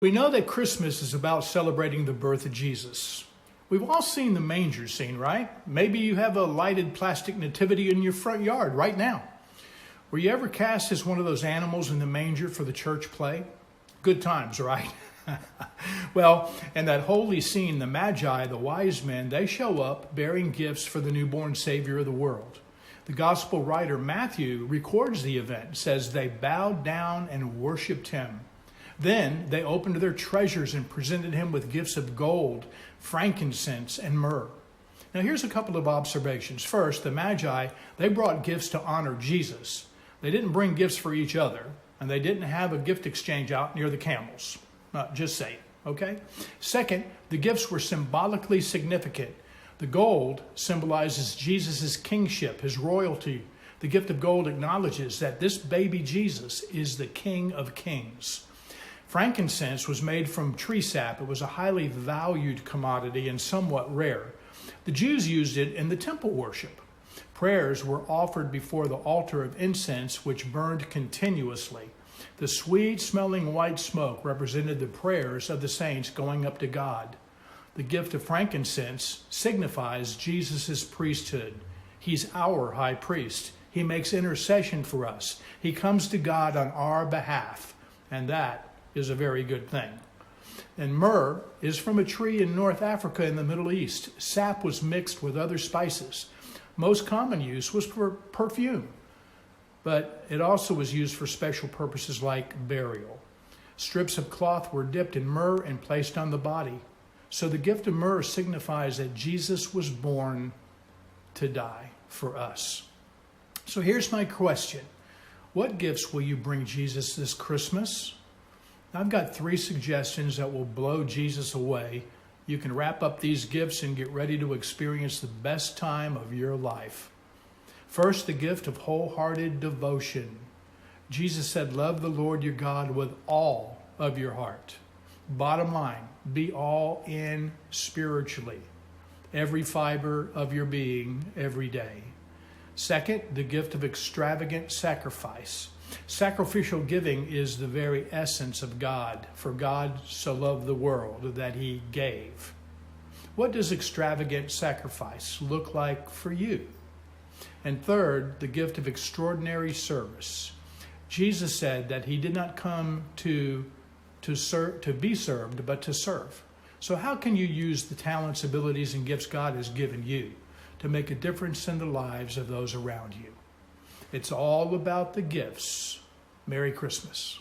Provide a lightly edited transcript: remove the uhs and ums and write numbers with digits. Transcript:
We know that Christmas is about celebrating the birth of Jesus. We've all seen the manger scene, right? Maybe you have a lighted plastic nativity in your front yard right now. Were you ever cast as one of those animals in the manger for the church play? Good times, right? Well, in that holy scene, the Magi, the wise men, they show up bearing gifts for the newborn Savior of the world. The gospel writer Matthew records the event, says they bowed down and worshiped him. Then they opened their treasures and presented him with gifts of gold, frankincense, and myrrh. Now here's a couple of observations. First, the Magi, they brought gifts to honor Jesus. They didn't bring gifts for each other, and they didn't have a gift exchange out near the camels. Just saying, okay? Second, the gifts were symbolically significant. The gold symbolizes Jesus' kingship, his royalty. The gift of gold acknowledges that this baby Jesus is the King of Kings. Frankincense was made from tree sap. It was a highly valued commodity and somewhat rare. The Jews used it in the temple worship. Prayers were offered before the altar of incense, which burned continuously. The sweet-smelling white smoke represented the prayers of the saints going up to God. The gift of frankincense signifies Jesus' priesthood. He's our high priest. He makes intercession for us. He comes to God on our behalf, and that is a very good thing. And myrrh is from a tree in North Africa in the Middle East. Sap was mixed with other spices. Most common use was for perfume, but it also was used for special purposes like burial. Strips of cloth were dipped in myrrh and placed on the body. So the gift of myrrh signifies that Jesus was born to die for us. So here's my question. What gifts will you bring Jesus this Christmas? I've got 3 suggestions that will blow Jesus away. You can wrap up these gifts and get ready to experience the best time of your life. First, the gift of wholehearted devotion. Jesus said, love the Lord your God with all of your heart. Bottom line, be all in spiritually. Every fiber of your being, every day. Second, the gift of extravagant sacrifice. Sacrificial giving is the very essence of God. For God so loved the world that he gave. What does extravagant sacrifice look like for you? And third, the gift of extraordinary service. Jesus said that he did not come to be served, but to serve. So how can you use the talents, abilities, and gifts God has given you to make a difference in the lives of those around you? It's all about the gifts. Merry Christmas.